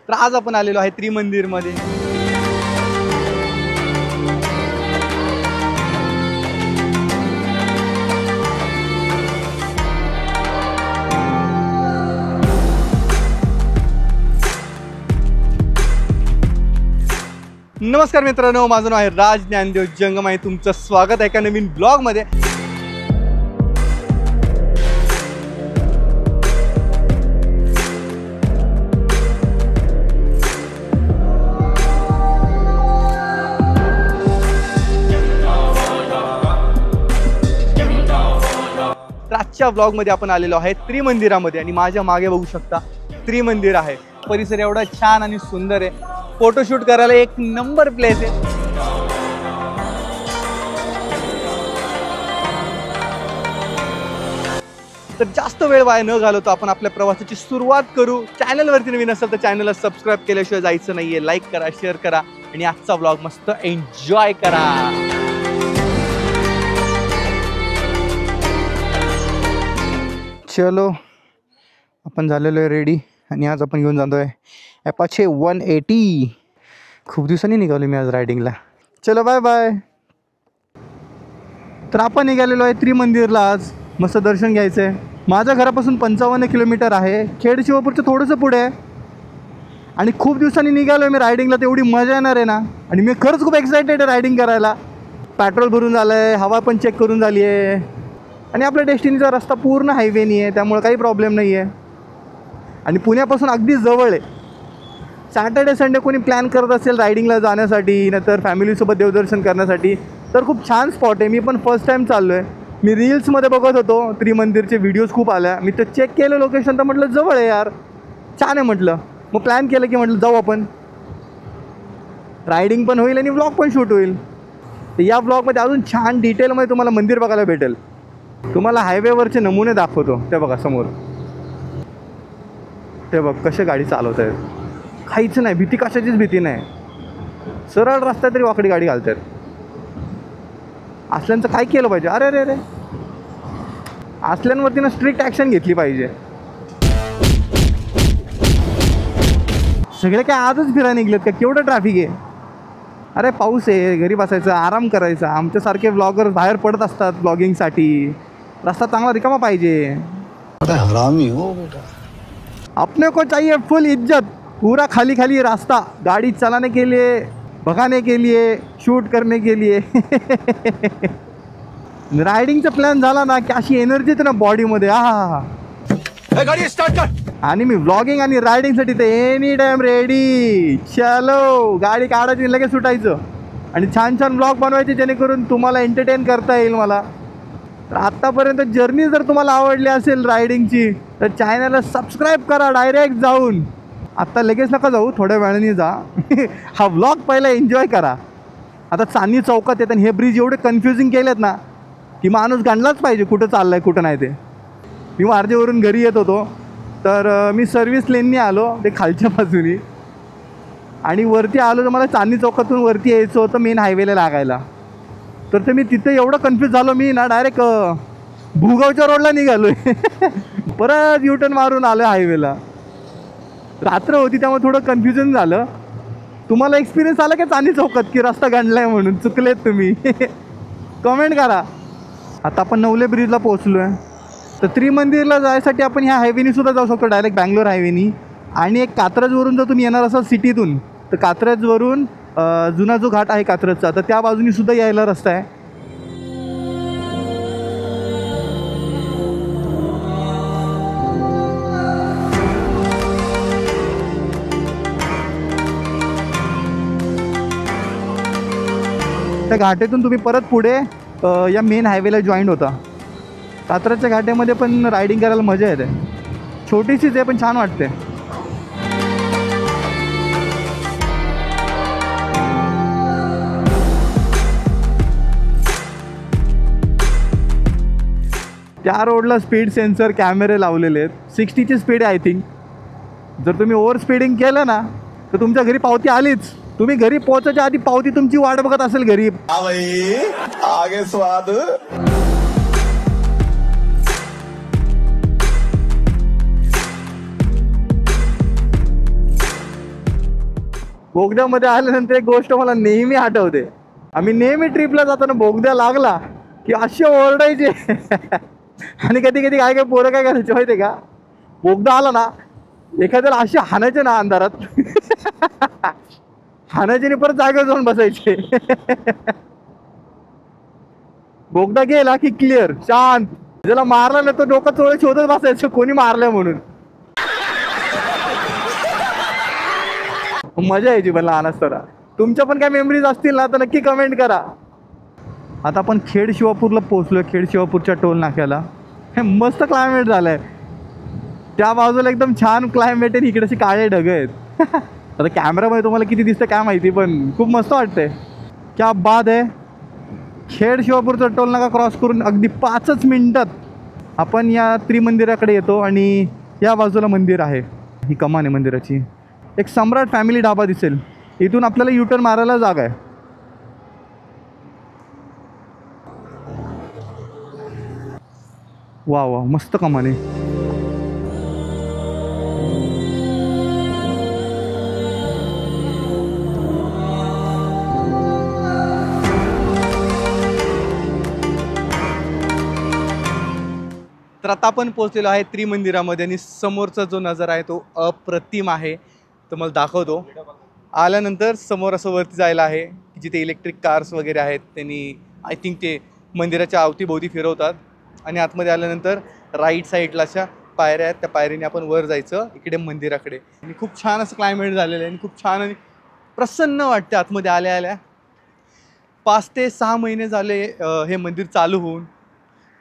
तर आज आपण आलेलो आहे त्रिमंदिरमध्ये. नमस्कार मित्रांनो, माझं नाव आहे राज ज्ञानदेव जंगम आहे. तुमचं स्वागत आहे एका नवीन ब्लॉगमध्ये. आजच्या ब्लॉगमध्ये आपण आलेलो आहे त्रिमंदिरामध्ये आणि माझ्या मागे बघू शकता त्रिमंदिर आहे. परिसर एवढा छान आणि सुंदर आहे. फोटोशूट करायला एक नंबर प्लेस आहे. तर जास्त वेळ वाया न घालवता आपण आपल्या प्रवासाची सुरुवात करू. चॅनलवरती नवीन असेल तर चॅनलला सबस्क्राईब केल्याशिवाय जायचं नाहीये. लाईक करा, शेअर करा आणि आजचा ब्लॉग मस्त एन्जॉय करा. चलो, आपण झालेलो आहे रेडी आणि आज आपण घेऊन जातो आहे अपाचे 180. खूप दिवसांनी निघालो मी आज रायडिंगला. चलो बाय बाय. तर आपण निघालेलो आहे त्रिमंदिरला. आज मस्त दर्शन घ्यायचं आहे. माझ्या घरापासून 55 किलोमीटर आहे. खेड शिवापूरचं थोडंसं पुढे आहे आणि खूप दिवसांनी निघालो आहे मी रायडिंगला. तेवढी मजा येणार आहे ना. आणि मी खरंच खूप एक्सायटेड आहे रायडिंग करायला. पेट्रोल भरून झालं आहे, हवा पण चेक करून झाली आहे आणि आपल्या डेस्टिनीचा रस्ता पूर्ण हायवेनी आहे, त्यामुळे काही प्रॉब्लेम नाही आहे आणि पुण्यापासून अगदी जवळ आहे. सॅटर्डे संडे कोणी प्लॅन करत असेल रायडिंगला जाण्यासाठी नंतर फॅमिलीसोबत देवदर्शन करण्यासाठी तर खूप छान स्पॉट आहे. मी पण फर्स्ट टाईम चाललो आहे. मी रील्समध्ये बघत होतो, त्रिमंदिरचे व्हिडिओज खूप आल्या. मी तर चेक केलं लोकेशन तर म्हटलं जवळ आहे यार, छान आहे म्हटलं. मग प्लॅन केलं की म्हटलं जाऊ आपण. रायडिंग पण होईल आणि व्लॉग पण शूट होईल. तर या व्लॉगमध्ये अजून छान डिटेलमध्ये तुम्हाला मंदिर बघायला भेटेल. तुम्हाला हायवेवरचे नमुने दाखवतो. ते बघा समोर, ते बघ कसे गाडी चालवत आहेत. काहीच नाही, भीती कशाचीच भीती नाही. सरळ रस्ता तरी वाकडी गाडी घालत आहेत. असल्यांचं काय केलं पाहिजे. अरे अरे अरे, असल्यांवरती ना स्ट्रिक्ट ॲक्शन घेतली पाहिजे. सगळे काय आजच फिरायला निघलेत का? केवढं ट्रॅफिक आहे. अरे पाऊस आहे, घरी बसायचं, आराम करायचा. आमच्यासारखे ब्लॉगर बाहेर पडत असतात ब्लॉगिंगसाठी. रस्ता चांगला रिकामा पाहिजे. हरामी हो बेटा. अपने को चाहिए फुल इज्जत. पूरा खाली खाली रास्ता, गाड़ी चलाने के लिए, भगाने के लिए, शूट करने के लिए. रायडिंगचा प्लॅन झाला ना की अशी एनर्जी येते ना बॉडीमध्ये. हा गाडी स्टार्ट कर. आणि मी व्लॉगिंग आणि रायडिंगसाठी तर एनी टाइम रेडी. चलो, गाडी काढायची लगेच सुटायचं आणि छान छान ब्लॉग बनवायचे जेणेकरून तुम्हाला एंटरटेन करता येईल मला. तर आत्तापर्यंत जर्नी जर तुम्हाला आवडली असेल रायडिंगची तर चॅनलला सबस्क्राईब करा डायरेक्ट जाऊन. आत्ता लगेच नका जाऊ, थोड्या वेळाने जा. हा व्लॉग पहिला एन्जॉय करा. आता चांदणी चौकात येत आणि हे ब्रिज एवढे कन्फ्युजिंग केलेत ना की माणूस गणलाच पाहिजे कुठं चाललं आहे कुठं नाही ते. मी वारजेवरून घरी येत होतो तर मी सर्व्हिस लेननी आलो ते खालच्या बाजूनी आणि वरती आलो तर मला चांदणी चौकातून वरती यायचं होतं मेन हायवेला लागायला. तर मी तिथे एवढं कन्फ्यूज झालो मी ना डायरेक्ट भूगावच्या रोडला निघालो आहे. परत युटर्न मारून आलो हायवेला. रात्र होती त्यामुळे थोडं कन्फ्युजन झालं. तुम्हाला एक्सपिरियन्स आला का चांदणी चौकात की रस्ता गंडला आहे म्हणून? चुकलेत तुम्ही? कमेंट करा. आता आपण नवले ब्रिजला पोहोचलो आहे. तर त्रिमंदिरला जायसाठी आपण ह्या हायवेनी सुद्धा जाऊ शकतो, डायरेक्ट बँगलोर हायवेनी. आणि एक कात्रजवरून जर तुम्ही येणार असाल सिटीतून तर कात्रजवरून जुना जो घाट आहे कात्रजचा तर त्या बाजूनी सुद्धा यायला रस्ता आहे. त्या घाटेतून तुम्ही परत पुढे या मेन हायवेला जॉईंट होता. कात्रजच्या घाट्यामध्ये पण रायडिंग करायला मजा येते. छोटीशीच आहे पण छान वाटते. त्या रोडला स्पीड सेन्सर कॅमेरे लावलेले आहेत. 60ची स्पीड आहे आय थिंक. जर तुम्ही ओव्हर स्पीडिंग केलं ना तर तुमच्या घरी पावती आलीच. तुम्ही घरी पोहोचायच्या आधी पावती तुमची वाट बघत असेल घरी. आगे स्वाद. बोगद्यामध्ये आल्यानंतर एक गोष्ट मला नेहमी आठवते. आम्ही नेहमी ट्रिपला जाताना बोगद्या लागला की असे ओरडायचे. आणि कधी कधी काय काय पोरं काय करायचे माहिती का, बोगदा आला ना एखाद्याला असे हाणायचे ना अंधारात. हाणायचे आणि परत जागेवर जाऊन बसायचे. बोगदा गेला की क्लिअर शांत. ज्याला मारला ना तो डोकं चोळे शोधत बसायचं कोणी मारलंय म्हणून. मजा यायची पण लहान असताना. तुमच्या पण काय मेमरीज असतील ना तर नक्की कमेंट करा. आता आपण खेड शिवापूरला पोहोचलोय. खेड शिवापूरच्या टोल नाक्याला. हे मस्त क्लायमेट झालंय. त्या बाजूला एकदम छान क्लायमेट आहे, इकडे अशी काळे ढग आहेत. आता कॅमेरामध्ये तुम्हाला किती दिसतं काय माहिती, पण खूप मस्त वाटतंय. क्या बात आहे. खेड शिवापूरचा टोल नाका क्रॉस करून अगदी 5च मिनिटात आपण या त्रिमंदिराकडे येतो. आणि या बाजूला मंदिर आहे. ही कमान आहे मंदिराची. एक सम्राट फॅमिली ढाबा दिसेल. इथून आपल्याला युटर्न मारायला जागा आहे. वा वा मस्त कमान आहे. तर आता आपण पोहोचलेलो आहे त्रिमंदिरामध्ये आणि समोरचा जो नजारा आहे तो अप्रतिम आहे. तो मला दाखवतो. आल्यानंतर समोर असं वरती जायला आहे जिथे इलेक्ट्रिक कार्स वगैरे आहेत. त्यांनी आय थिंक ते मंदिराच्या अवतीभोवती फिरवतात. आणि आतमध्ये आल्यानंतर राईट साईडला अशा पायऱ्या आहेत. त्या पायरीने आपण वर जायचं इकडे मंदिराकडे. आणि खूप छान असं क्लायमेट झालेलं आहे आणि खूप छान आणि प्रसन्न वाटते आतमध्ये आल्या आल्या. 5 ते 6 महिने झाले हे मंदिर चालू होऊन.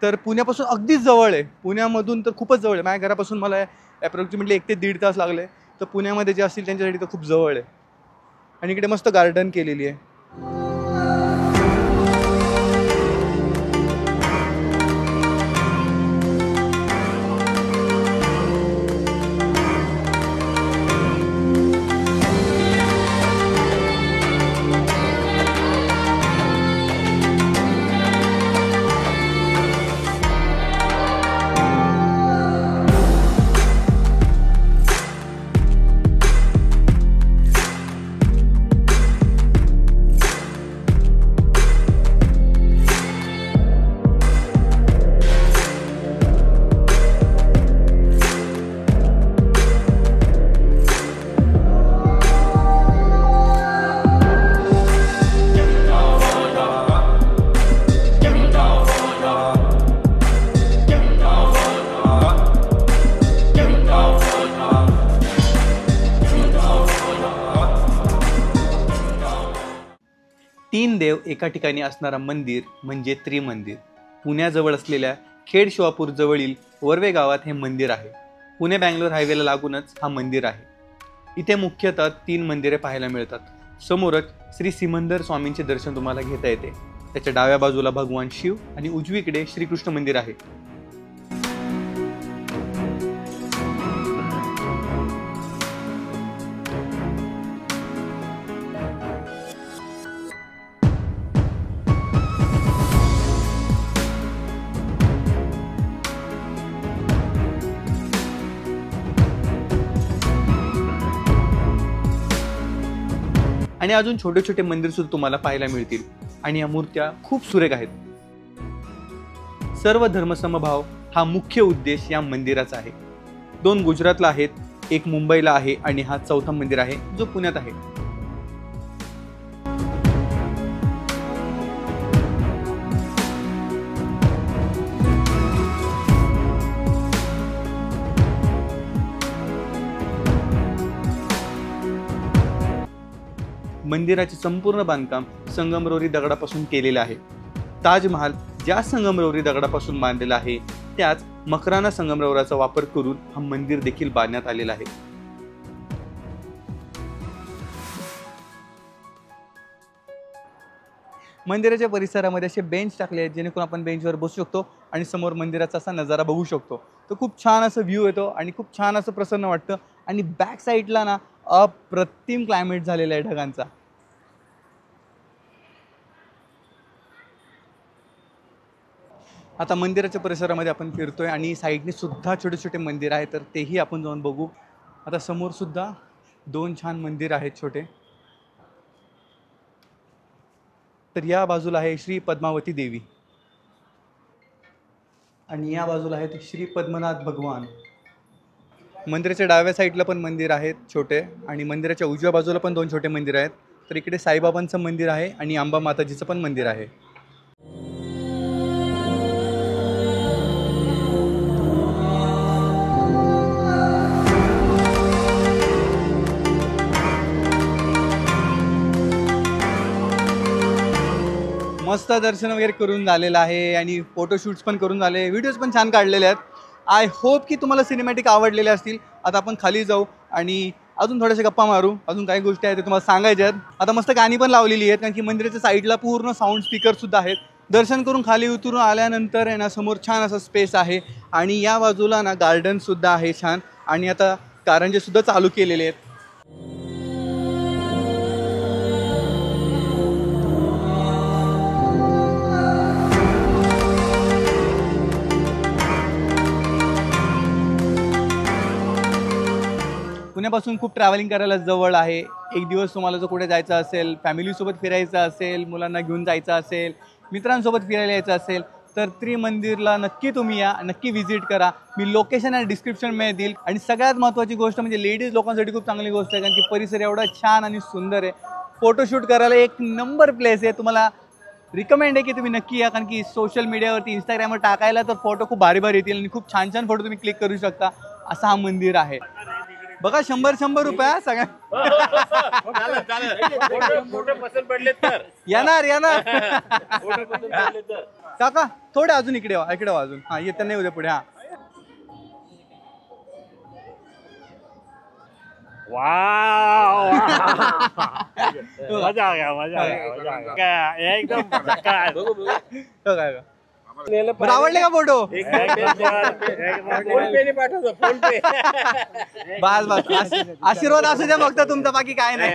तर पुण्यापासून अगदीच जवळ आहे. पुण्यामधून तर खूपच जवळ आहे. माझ्या घरापासून मला ॲप्रॉक्सिमेटली 1 ते 1.5 तास लागले. तर पुण्यामध्ये जे असतील त्यांच्यासाठी तर खूप जवळ आहे. आणि इकडे मस्त गार्डन केलेली आहे. तीन देव एका ठिकाणी असणारा मंदिर म्हणजे त्रिमंदिर. पुण्याजवळ असलेल्या खेड शिवापूर जवळील वर्वे गावात हे मंदिर आहे. पुणे बँगलोर हायवेला लागूनच हा मंदिर आहे. इथे मुख्यतः 3 मंदिरे पाहायला मिळतात. समोरच श्री सिमंदर स्वामींचे दर्शन तुम्हाला घेता येते. त्याच्या डाव्या बाजूला भगवान शिव आणि उजवीकडे श्रीकृष्ण मंदिर आहे. आणि अजून छोटे छोटे मंदिर सुद्धा तुम्हाला पाहायला मिळतील. आणि या मूर्त्या खूप सुरेख आहेत. सर्व धर्मसमभाव हा मुख्य उद्देश या मंदिराचा आहे. 2 गुजरातला आहेत, 1 मुंबईला आहे आणि हा 4था मंदिर आहे जो पुण्यात आहे. मंदिराचे संपूर्ण बांधकाम संगमरवरी दगडापासून केलेले आहे. ताजमहाल ज्या संगमरवरी दगडापासून बांधलेला आहे त्याच मकराना संगमरवराचा वापर करून हा मंदिर देखील बांधण्यात आलेला आहे. मंदिराच्या परिसरामध्ये असे बेंच टाकले आहेत जेणेकरून आपण बेंचवर बसू शकतो आणि समोर मंदिराचा असा नजारा बघू शकतो. तर खूप छान असं व्ह्यू येतो आणि खूप छान असं प्रसन्न वाटतं. आणि बॅक साईडला ना अप्रतिम क्लायमेट झालेला आहे ढगांचा. आता मंदिराच्या परिसरामध्ये आपण फिरतोय आणि साईडने सुद्धा छोटे छोटे मंदिर आहेत तर तेही आपण जाऊन बघू. आता समोर सुद्धा 2 छान मंदिर आहेत छोटे. तर या बाजूला आहे श्री पद्मावती देवी आणि या बाजूला आहेत श्री पद्मनाथ भगवान. मंदिराच्या डाव्या साईडला पण मंदिर आहेत छोटे आणि मंदिराच्या उजव्या बाजूला पण 2 छोटे मंदिर आहेत. तर इकडे साईबाबांचं मंदिर आहे आणि अंबा माताजीचं पण मंदिर आहे. मस्त दर्शन वगैरे करून झालेलं आहे आणि फोटोशूट्स पण करून झाले, व्हिडिओज पण छान काढलेले आहेत. आय होप की तुम्हाला सिनेमॅटिक आवडलेले असतील. आता आपण खाली जाऊ आणि अजून थोड्याशा गप्पा मारू. अजून काही गोष्टी आहेत ते तुम्हाला सांगायच्या आहेत. आता मस्त गाणी पण लावलेली आहेत कारण की मंदिराच्या साईडला पूर्ण साऊंड स्पीकरसुद्धा आहेत. दर्शन करून खाली उतरून आल्यानंतर आहे ना समोर छान असा स्पेस आहे आणि या बाजूला ना गार्डनसुद्धा आहे छान आणि आता कारंजेसुद्धा चालू केलेले आहेत. पुण्यापासून खूप ट्रॅव्हलिंग करायला जवळ आहे. एक दिवस तुम्हाला जर कुठे जायचं असेल, फॅमिलीसोबत फिरायचं असेल, मुलांना घेऊन जायचं असेल, मित्रांसोबत फिरायला यायचं असेल तर त्रिमंदिरला नक्की तुम्ही या, नक्की व्हिजिट करा. मी लोकेशन आणि डिस्क्रिप्शनमध्ये देईल. आणि सगळ्यात महत्त्वाची गोष्ट म्हणजे लेडीज लोकांसाठी खूप चांगली गोष्ट आहे कारण की परिसर एवढा छान आणि सुंदर आहे. फोटोशूट करायला एक नंबर प्लेस आहे. तुम्हाला रिकमेंड आहे की तुम्ही नक्की या कारण की सोशल मीडियावरती इंस्टाग्रामवर टाकायला तर फोटो खूप भारी भारी येतील आणि खूप छान छान फोटो तुम्ही क्लिक करू शकता. असं हा मंदिर आहे. बघा 100 रुपये सगळ्या येणार काका थोडे अजून इकडे वा अजून. हा येतं नाही उद्या पुढे. हा मजा आ गया एकदम आवडले का फोटो? बस आशीर्वाद असू द्या फक्त तुमचा, बाकी काय नाही.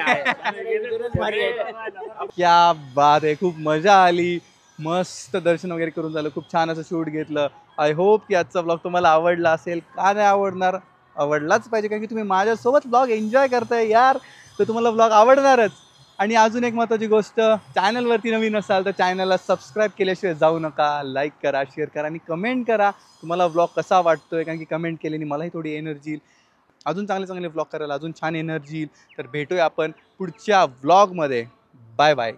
क्या बात आहे. खूप मजा आली. मस्त दर्शन वगैरे करून झालं. खूप छान असं शूट घेतलं. आय होप की आजचा ब्लॉग तुम्हाला आवडला असेल. का नाही आवडणार, आवडलाच पाहिजे कारण की तुम्ही माझ्यासोबत ब्लॉग एन्जॉय करताय यार, तर तुम्हाला ब्लॉग आवडणारच. आणि अजून एक महत्त्वाची गोष्ट, चॅनलवरती नवीन असाल तर चॅनलला सबस्क्राईब केल्याशिवाय जाऊ नका. लाईक करा, शेअर करा आणि कमेंट करा तुम्हाला ब्लॉग कसा वाटतोय कारण की कमेंट केल्याने मलाही थोडी एनर्जी येईल, अजून चांगले चांगले ब्लॉग करायला अजून छान एनर्जी येईल. तर भेटूया आपण पुढच्या ब्लॉगमध्ये. Bye bye.